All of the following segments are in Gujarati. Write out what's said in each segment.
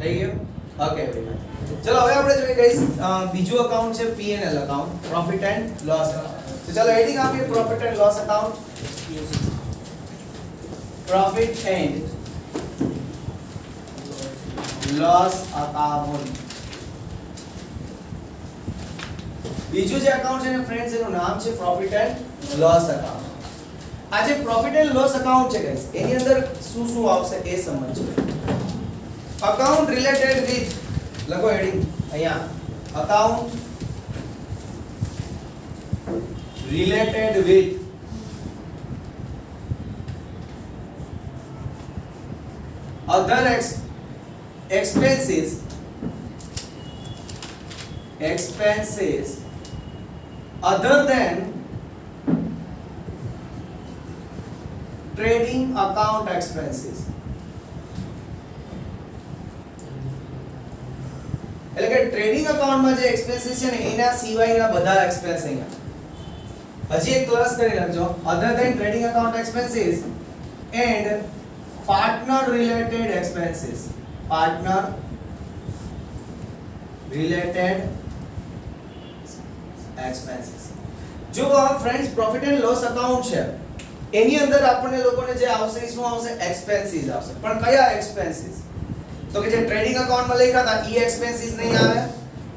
થઈ ગયું? Okay everyone. ચલો હવે આપણે જોઈએ ગાઈસ બીજું અકાઉન્ટ છે P&L account, profit and loss account. તો ચલો હેડિંગ આપીએ profit and loss account. Profit and loss account. બીજું જે અકાઉન્ટ છે ને ફ્રેન્ડ્સ એનું નામ છે પ્રોફિટ એન્ડ લોસ અકાઉન્ટ. આ જે પ્રોફિટ એન્ડ લોસ અકાઉન્ટ છે ગાઈસ એની અંદર શું શું આવશે એ સમજો. અકાઉન્ટ રિલેટેડ વિથ લખો હેડિંગ અહીંયા account related with other expenses other than trading account expenses. એટલે કે ટ્રેડિંગ અકાઉન્ટમાં જે એક્સપેન્સીસ છે ને એના સિવાયના બધા એક્સપેન્સ અહીંયા હજી એક ક્લાસ કરી રાખજો. other than trading account expenses and partner related expenses. partner related expenses. જો friends profit and loss account છે એની અંદર આપણને લોકોને જે આવશે એ શું આવશે? એક્સપેન્સીસ આવશે. પણ કયા એક્સપેન્સીસ? તો કે જે ટ્રેડિંગ અકાઉન્ટમાં લખ્યા હતા ઈ એક્સપેન્સીસ નહીં આવે.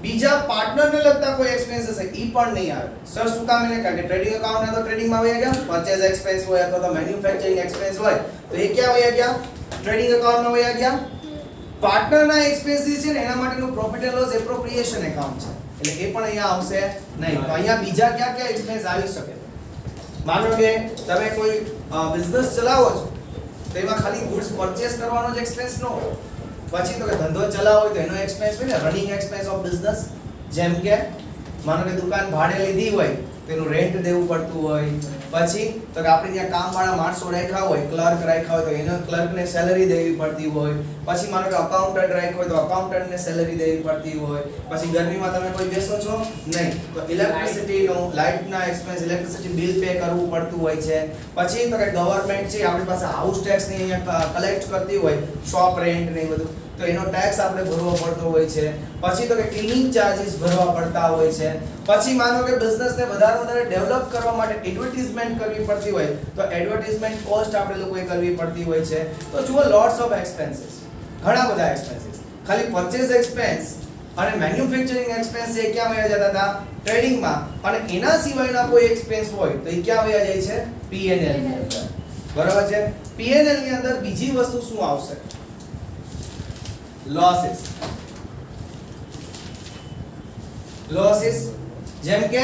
બીજા પાર્ટનરને લગતા કોઈ એક્સપેન્સીસ છે ઈ પણ નહીં આવે. સર શું કામ? એને કારણ કે ટ્રેડિંગ અકાઉન્ટના તો ટ્રેડિંગમાં વયા ગયા, પરચેઝ એક્સપેન્સ હોય અથવા તો મેન્યુફેક્ચરિંગ એક્સપેન્સ હોય તો એ ક્યાં વયા ગયા? ટ્રેડિંગ અકાઉન્ટમાં વયા ગયા. પાર્ટનરના એક્સપેન્સીસ છે ને એના માટેનું profit and loss appropriation account છે એટલે એ પણ અહીંયા આવશે નહીં. તો અહીંયા બીજા કયા કયા એક્સપેન્સ આવી શકે? માનો કે તમે કોઈ બિઝનેસ ચલાવો છો તો એમાં ખાલી ગુડ્સ પરચેસ કરવાનો જ એક્સપેન્સ ન હોય. પછી તો કે ધંધો ચલાવો હોય તો એનો એક્સપેન્સ હોય ને રનિંગ એક્સપેન્સ ઓફ બિઝનેસ. જેમ કે માનો કે દુકાન ભાડે લીધી હોય તો એનું રેન્ટ દેવું પડતું હોય. પછી તો કે આપણે ત્યાં કામવાળા માણસો રાખ્યા હોય, ક્લર્ક રાખ્યા હોય તો એનો ક્લર્કને સેલરી દેવી પડતી હોય. પછી માનો કે અકાઉન્ટન્ટ રાખ્યો હોય તો અકાઉન્ટન્ટને સેલરી દેવી પડતી હોય. પછી ગરમીમાં તમે કોઈ બેસો છો નહીં તો ઇલેક્ટ્રિસિટીનો લાઇટના એક્સપેન્સ ઇલેક્ટ્રિસિટી બિલ પે કરવું પડતું હોય છે. પછી તો કે ગવર્નમેન્ટ છે આપણી પાસે હાઉસ ટેક્સ ને અહીંયા કલેક્ટ કરતી હોય, શોપ રેન્ટ ને બધું તો એનો ટેક્સ આપણે ભરવો પડતો હોય છે. પછી તો કે ક્લીનિંગ ચાર્જીસ ભરવા પડતા હોય છે. પછી માનો કે બિઝનેસને વધારે ડેવલપ કરવા માટે એડવર્ટાઇઝમેન્ટ કરવી પડતી હોય તો એડવર્ટાઇઝમેન્ટ કોસ્ટ આપણે લોકોએ કરવી પડતી હોય છે. તો જુઓ લોટ્સ ઓફ એક્સપેન્સીસ, ઘણા બધા એક્સપેન્સીસ. ખાલી પરચેઝ એક્સપેન્સ અને મેન્યુફેક્ચરિંગ એક્સપેન્સ એ ક્યાં વયા જતા હતા? ટ્રેડિંગમાં. અને એના સિવાયના કોઈ એક્સપેન્સ હોય તો એ ક્યાં વયા જાય છે? P&L ની અંદર. બરાબર છે? P&L ની અંદર બીજી વસ્તુ શું આવશે? લોસીસ. જેમ કે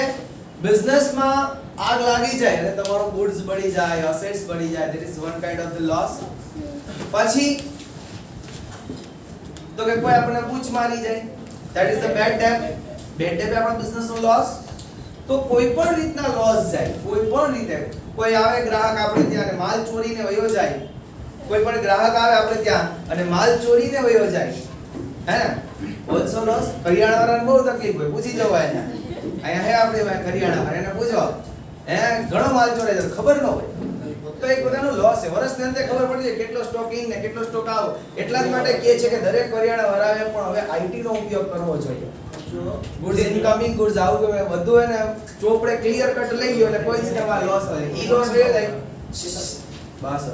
બિઝનેસમાં આગ લાગી જાય અને તમારો ગુડ્સ બળી જાય, એસેટ્સ બળી જાય, that is one kind of the loss. પછી તો કે કોઈ આપણને પૂછ મારી જાય, that is the bad debt. bad debt આપણા બિઝનેસનો લોસ. તો કોઈ પણ રીતના લોસ જાય, કોઈ પણ રીતે કોઈ આવે ગ્રાહક આપણે ત્યાં અને માલ ચોરીને વયો જાય, કોઈ પણ ગ્રાહક આવે આપણે ત્યાં અને માલ ચોરીને વયો જાય, હે ને? Also loss. કરિયાણાવાળાને બહુ તકલીફ હોય, પૂછી જવાય એને. અહીંયા હે આપણે કરિયાણાવાળા એને પૂછો હે ઘણો માલ ચોરાય છે ખબર ન હોય તો એક બધાનો લોસ છે. વર્ષની અંતે ખબર પડી જાય કેટલો સ્ટોક ઇન ને કેટલો સ્ટોક આઉટ. એટલા જ માટે કહે છે કે દરેક કરિયાણાવાળાએ પણ હવે આઈટી નો ઉપયોગ કરવો જોઈએ. ગુડ્સ ઇનકમિંગ ગુડ્સ આઉટ બધું એને ચોપડે ક્લિયર કટ લઈ ગયો એટલે કોઈ જ તમારે લોસ થાય. ઈ લોસ રહે જાય બસ.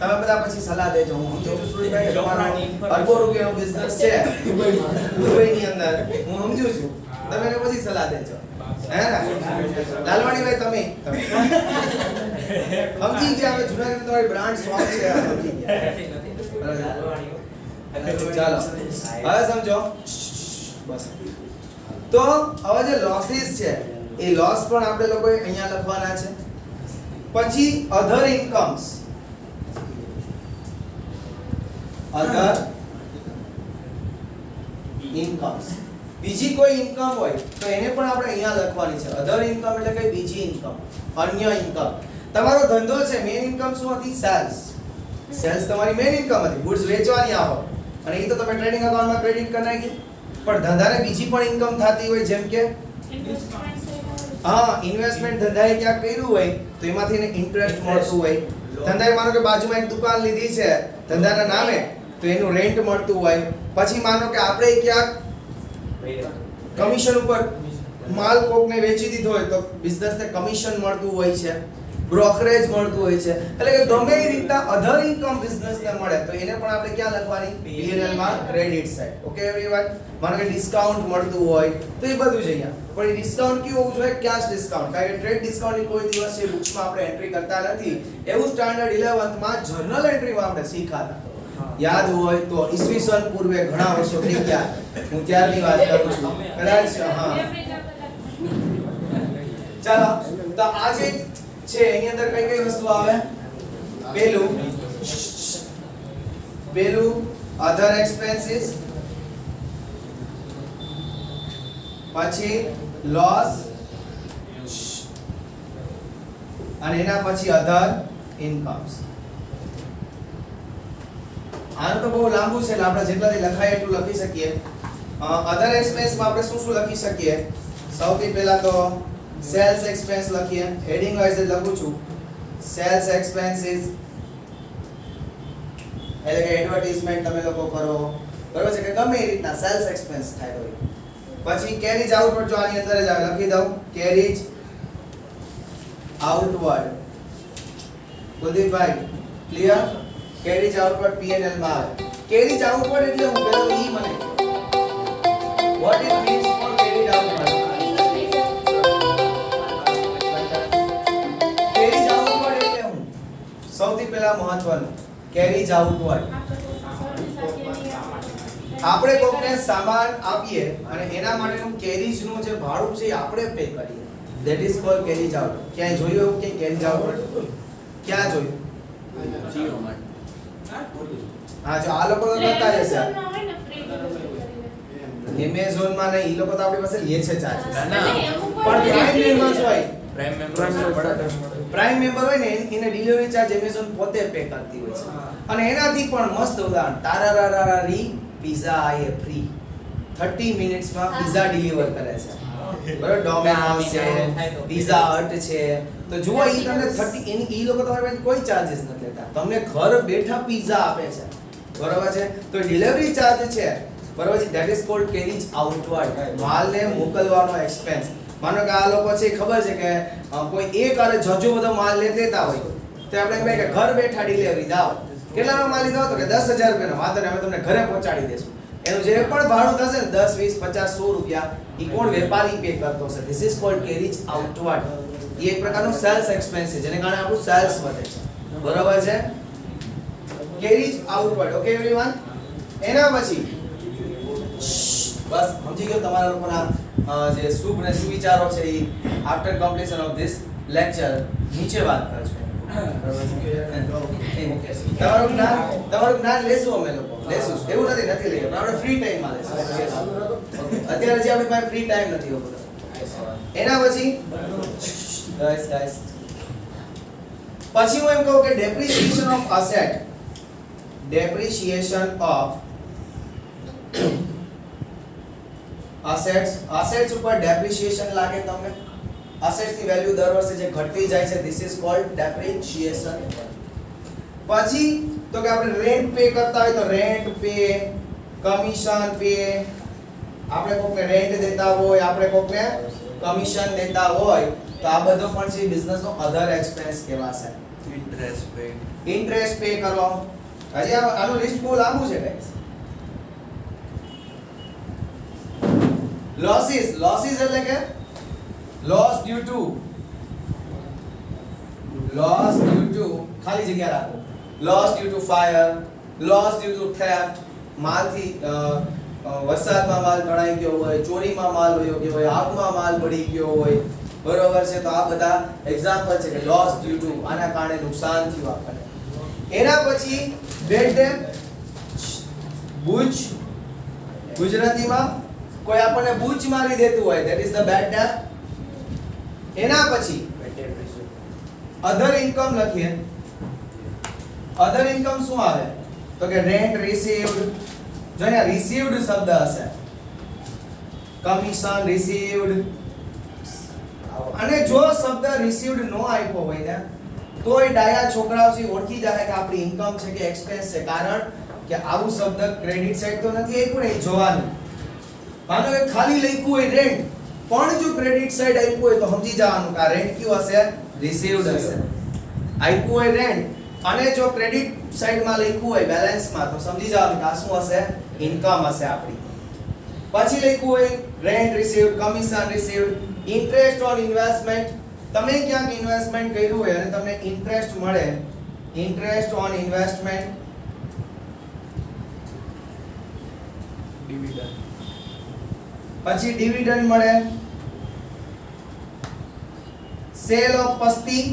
તમે બધા પછી સલાહ દેજો. હું સમજુ છું સુરજભાઈ તમારો અરબો રૂપિયાનો બિઝનેસ છે દુબઈની અંદર, હું સમજુ છું. તમે એને પછી સલાહ દેજો, હે ને? લાલવાણીભાઈ તમે સમજી ગયા. હવે જુનાગઢ તમારી બ્રાન્ડ સ્ટ્રોંગ છે, સમજી ગયા. ચાલો હવે સમજો બસ. તો હવે જે લોસીસ છે એ લોસ પણ આપણે લોકોએ અહીંયા લખવાના છે. પછી અધર ઇન્કમ્સ, અધર ઇન્કમ્સ. બીજી કોઈ ઇન્કમ હોય તો એને પણ આપણે અહીંયા લખવાની છે. અધર ઇન્કમ એટલે કે બીજી ઇન્કમ, અન્ય ઇન્કમ. તમારો ધંધો છે, મેઇન ઇન્કમ શું હતી? સેલ્સ. સેલ્સ તમારી મેઇન ઇન્કમ હતી, ગુડ્સ વેચવાની આવક, અને એ તો તમે ટ્રેડિંગ અકાઉન્ટમાં ક્રેડિટ કરી નાખી. પણ ધંધાને બીજી પણ ઇન્કમ થતી હોય, જેમ કે હા ઇન્વેસ્ટમેન્ટ ધંધાએ ક્યાંક કર્યું હોય તો એમાંથી એને ઇન્ટરેસ્ટ મળતું હોય. ધંધાએ માનો કે બાજુમાં એક દુકાન લીધી છે ધંધાના નામે, તો એનું રેન્ટ મળતું હોય, પછી માનો કે આપણે ક્યાંક કમિશન ઉપર માલ કોકને વેચી દીધો હોય તો બિઝનેસને કમિશન મળતું હોય છે, બ્રોકરેજ મળતું હોય છે, એટલે કે ગમે એ રીતના અધર ઇન્કમ બિઝનેસને મળે તો એને પણ આપણે ક્યાં લખવાની? P&L માં ક્રેડિટ સાઈડ. ઓકે એવરીવન, માનો કે ડિસ્કાઉન્ટ મળતું હોય તો એ બધું જ અહીંયા. પણ એ ડિસ્કાઉન્ટ કેવું હોવું જોઈએ? Cash discount. કારણ કે ટ્રેડ ડિસ્કાઉન્ટની કોઈ દિવસ એ બુક્સમાં આપણે એન્ટ્રી કરતા નથી. એવું સ્ટાન્ડર્ડ 11th માં જર્નલ એન્ટ્રીમાં આપણે શીખાતા. યાદ હોય તો ઈસવીસન પૂર્વે ઘણા વર્ષો થઈ ગયા, હું ત્યારની વાત કરું છું. કદાચ હા. ચાલો તો આજે છે એની અંદર કઈ કઈ વસ્તુ આવે? પેલું અધર એક્સપેન્સીસ, પછી લોસ, અને એના પછી અધર ઇનકમ્સ. આનું તો બહુ લાંબુ છે એટલે આપણે જેટલાથી લખાય એટલું લખી શકીએ. અધર એક્સપેન્સમાં આપણે શું શું લખી શકીએ? સૌથી પહેલા તો સેલ્સ એક્સપેન્સ લખીએ. હેડિંગ વાઇઝ લખું છું. સેલ્સ એક્સપેન્સીસ એટલે કે એડવર્ટાઇઝમેન્ટ તમે લોકો કરો, બરોબર છે, કે ગમે એ રીતના સેલ્સ એક્સપેન્સ થાય હોય. પછી કેરીજ આઉટવર્ડ, જો આની અંદર જ આવે, લખી દઉં કેરીજ આઉટવર્ડ. કુલદીપભાઈ ક્લિયર? કેરીજ આઉટવર્ડ P&L માં આવે. કેરીજ આઉટવર્ડ એટલે હું પેલો ઈ મને what it means for carried outward. carried outward એટલે હું સૌથી પહેલા મહત્વનું carried outward. આપણે કોકને સામાન આપીએ અને એના માટેનું carriage નું જે ભાડું છે એ આપણે પે કરીએ. that is called carried outward. ક્યાંય જોયું એવું કે carried outward? ક્યાં જોયું? જીઓ માં. હા, જો આ લોકો તો કરતા હશે. એમેઝોન માં નહીં, ઈ લોકો તો આપણી પાસે લે છે ચાર્જીસ. પણ પ્રાઇમ મેમ્બર્સ હોય, પ્રાઇમ મેમ્બર હોય ને એને ડિલિવરી ચાર્જ એમેઝોન પોતે પે કરતી હોય છે. અને એનાથી પણ મસ્ત ઉદાહરણ, તારારારી પિઝા આયે ફ્રી 30 મિનિટ્સમાં પિઝા ડિલિવર કરે છે. બરાબર, ડોમિનોઝ છે, પિઝા હટ છે. તો જુઓ ઈ તમને 30 એની ઈ લોકો તમારી પાસે કોઈ ચાર્જીસ નથી લેતા, તમને ઘર બેઠા પિઝા આપે છે. બરાબર છે, તો ડિલિવરી ચાર્જ છે. બરાબર છે, that is called carriage outward. માલને મોકલવાનો એક્સપેન્સ. માનો કે આ લોકો છે ખબર છે કે કોઈ એક આરે જજો બધો માલ લેતા હોય તો આપણે કહે કે ઘર બેઠા ડિલિવરી દાવ. કેટલાનો માલ લીધો તો કે 10000 રૂપિયાનો. વાંધો નહીં, અમે તમને ઘરે પહોંચાડી દેશું. એનું જે પણ ભાડું થશે ને 10 20 50 100 રૂપિયા ઈ કોણ? વેપારી પે કરતો છે. This is called carriage outward. એ એક પ્રકારનું સેલ્સ એક્સપેન્સ છે જેને કારણે આપણું સેલ્સ વધે છે. બરાબર છે, કેરીજ આઉટવર્ડ. ઓકે એવરીવન, એના પછી બસ સમજી ગયો તમારા લોકોના જે શુભ ને સુવિચારો છે એ after completion of this lecture નીચે વાત કરશું. તમારું જ્ઞાન લેશું, અમે લોકો લેશું. એવું નથી લઈએ, આપણે ફ્રી ટાઈમમાં લેશું. અત્યારે જે આપણી પાસે ફ્રી ટાઈમ નથી હોતો. એના પછી ગાઈસ પછી હું એમ કહું કે depreciation of asset. Depreciation of assets ઉપર ડેપ્રિસિએશન લાગે તમને. assets ની વેલ્યુ દર વર્ષે જે ઘટતી જાય છે, this is called depreciation. પછી તો કે આપણે રેન્ટ પે કરતા હોય તો રેન્ટ પે, કમિશન પે, આપણે કોકને રેન્ટ દેતા હોય, આપણે કોકને કમિશન દેતા હોય તો આ બધું પણ છે બિઝનેસ નો અધર એક્સપેન્સ કહેવાશે. ઇન્ટરેસ્ટ પે કરો. હજી આનું લિસ્ટ બહુ લાંબુ છે ગાઈસ. losses એટલે કે loss due to ખાલી જગ્યા રાખો. loss due to fire, loss due to theft, માલથી વરસાદમાં માલ તણાઈ ગયો હોય, ચોરીમાં માલ વયો ગયો હોય, આગમાં માલ બળી ગયો હોય. બરોબર છે, તો આ બધા એક્ઝામ્પલ છે કે loss due to આના કારણે નુકસાન થયું આપણને. એના પછી bad debt, બૂચ, ગુજરાતીમાં કોઈ આપણને બૂચ મારી દેતું હોય, that is the bad debt. એના પછી અધર ઇન્કમ લખીએ. અધર ઇન્કમ શું આવે તો કે રેન્ટ રિસીવ્ડ. જો અહીંયા રિસીવ્ડ શબ્દ હશે, કમિશન રિસીવ્ડ. અને જો શબ્દ રિસીવ્ડ નો આપ્યો હોય ને તોય ડાયા છોકરાઓ છે ઓળખી જાય કે આપણી ઇન્કમ છે કે એક્સપેન્સ છે. કારણ કે આવું શબ્દ ક્રેડિટ સાઈડ તો નથી આપ્યું ને, જોવાનું. માનો કે ખાલી લખ્યું હોય રેન્ટ, પણ જો ક્રેડિટ સાઈડ આપ્યું હોય તો સમજી જવાનું કે આ રેન્ટ કયું હશે, રિસીવ્ડ હશે. આપ્યું હોય રેન્ટ અને જો ક્રેડિટ સાઈડમાં લખ્યું હોય બેલેન્સમાં તો સમજી જવાનું કે આ શું હશે, ઇન્કમ હશે આપણી. પછી લખ્યું હોય rent received, commission received, interest on investment. તમે ક્યાંક ઇન્વેસ્ટમેન્ટ કર્યું હોય અને તમને ઇન્ટરેસ્ટ મળે, ઇન્ટરેસ્ટ ઓન ઇન્વેસ્ટમેન્ટ, ડિવિડન્ડ. પછી ડિવિડન્ડ મળે. સેલ ઓફ પસ્તી,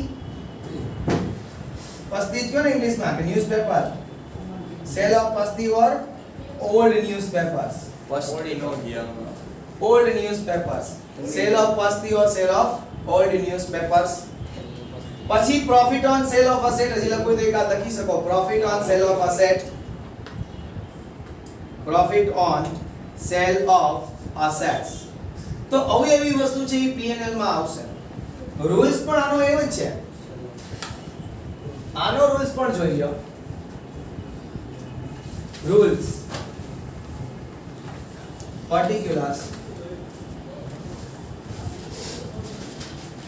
પસ્તી કયો ને ઇંગ્લિશમાં કે newspaper, sale of pasti or old newspapers, પસ્તી નો ગયા old newspapers, sale of pasti or sale of old newspapers. પછી profit on sale of asset, હજી લખો તો એક આ લખી શકો, profit on sale of asset, profit on sale of assets. તો આવી એવી વસ્તુ છે એ P&L માં આવશે. રૂલ્સ પણ આનો એવો જ છે, આનો રૂલ્સ પણ જોઈ લો. Rules particulars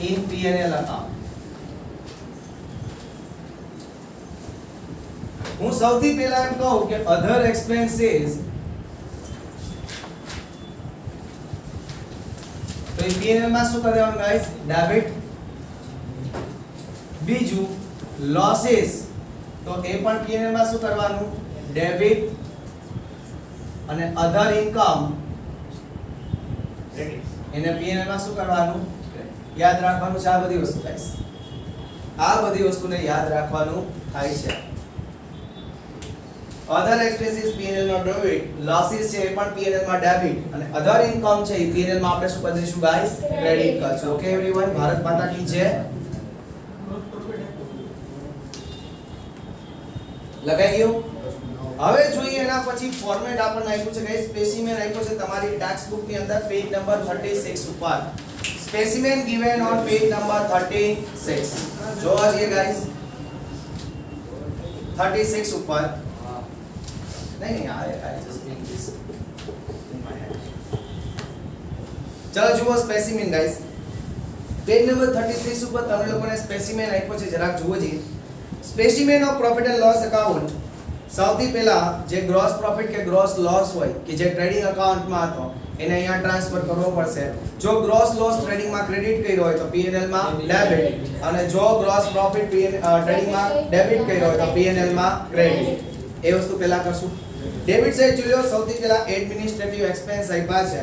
in P&L account. હું સૌથી પહેલા એમ કહું કે other expenses, તો એ P&L માં શું કરવાનું ગાઈસ, ડેબિટ. બીજું losses, તો એ પણ P&L માં શું કરવાનું, ડેબિટ. અને other income એને P&L માં શું કરવાનું, યાદ રાખવાનું છે આ બધી વસ્તુ ગાઈસ, આ બધી વસ્તુને યાદ રાખવાનું થાય છે. other expenses P&L માં ડેબિટ, losses છે એ પણ P&L માં ડેબિટ, અને other income છે એ P&L માં આપણે શું કરી દઈશું ગાઈસ, ક્રેડિટ કરશું. ઓકે एवरीवन, ભારત માતા કી જય. લગાઈ ગયું. હવે જોઈએ એના પછી ફોર્મેટ આપણને આપ્યું છે ગાઈસ, સ્પેસિમેન આપ્યો છે તમારી ટેક્સ્ટ બુક ની અંદર પેજ નંબર 36 ઉપર. Specimen given on page number 36. જોવા જઈએ ગાઈસ 36 ઉપર. નહીં I just think this in my head. ચલો જુઓ સ્પેસિમેન ગાઈસ, પેજ નંબર 36 ઉપર તમને લોકોને સ્પેસિમેન આપ્યો છે, જરાક જુઓ જી. Specimen of profit and loss account. સૌથી પહેલા જે ગ્રોસ પ્રોફિટ કે ગ્રોસ લોસ હોય કે જે ટ્રેડિંગ એકાઉન્ટમાં હતો એને અહીંયા ટ્રાન્સફર કરવો પડશે. જો ગ્રોસ લોસ ટ્રેડિંગમાં ક્રેડિટ કર્યો હોય તો P&L માં ડેબિટ, અને જો ગ્રોસ પ્રોફિટ ટ્રેડિંગમાં ડેબિટ કર્યો હોય તો P&L માં ક્રેડિટ. એ વસ્તુ પહેલા કરશું. ડેબિટ સાઈડ જોયો, સૌથી પહેલા એડમિનિસ્ટ્રેટિવ એક્સપેન્સ આપ્યા છે,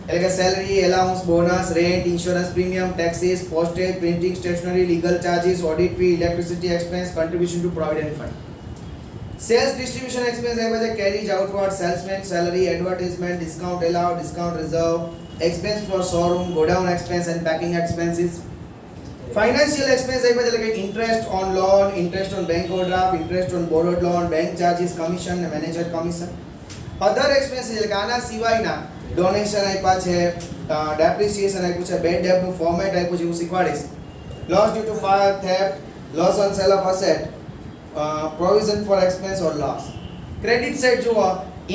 એટલે કે salary, allowance, bonus, rent, insurance premium, taxes, postage, printing, stationery, legal charges, audit fee, electricity expense, contribution to provident fund. Sales distribution expense આપ્યા છે, carriage outward, salesman salary, advertisement, discount allowed, discount reserve, expense for showroom, godown expense and packing expenses. Financial expense આપ્યા છે, એટલે કે interest on loan, interest on bank overdraft, interest on borrowed loan, bank charges, commission અને મેનેજર કમિશન. અધર એક્સપેન્સીસ એટલે કે આના સિવાયના ડોનેશન આપ્યા છે, ડેપ્રિસિએશન આપ્યું છે, બેડ ડેબનું ફોર્મેટ આપ્યું છે, હું શીખવાડીશ. Loss due to fire, theft, loss on sale of asset, provision for expense or loss. Credit side જુઓ,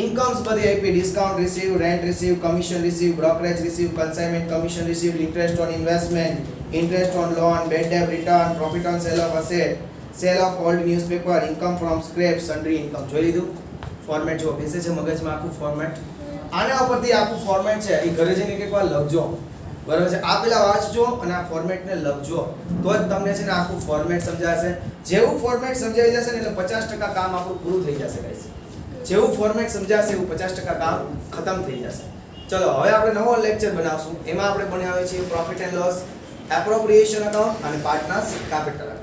ઇન્કમ્સ બધી આપી, discount receive, rent receive, commission receive, brokerage receive, consignment commission receive, interest on investment, interest on loan, bad debt return, profit on sale of asset, sale of old newspaper, income from scrap, sundry income. જોઈ લીધું ફોર્મેટ? જો બેસે છે મગજમાં આખું ફોર્મેટ. આના ઉપરથી આખું ફોર્મેટ છે એ ઘરે જઈને એકવાર લખજો, બરાબર છે? આ પેલા વાંચજો અને આ ફોર્મેટને લખજો, તો જ તમને છે ને આખું ફોર્મેટ સમજાશે. જેવું ફોર્મેટ સમજાઈ જશે ને એટલે 50% કામ આપણું પૂરું થઈ જશે ગાઈસ. જેવું ફોર્મેટ સમજાશે એવું 50% કામ ખતમ થઈ જશે. ચલો હવે આપણે નવો લેક્ચર બનાવશું, એમાં આપણે બનાવીએ છીએ profit and loss, appropriation account અને પાર્ટનર્સ કેપિટલ.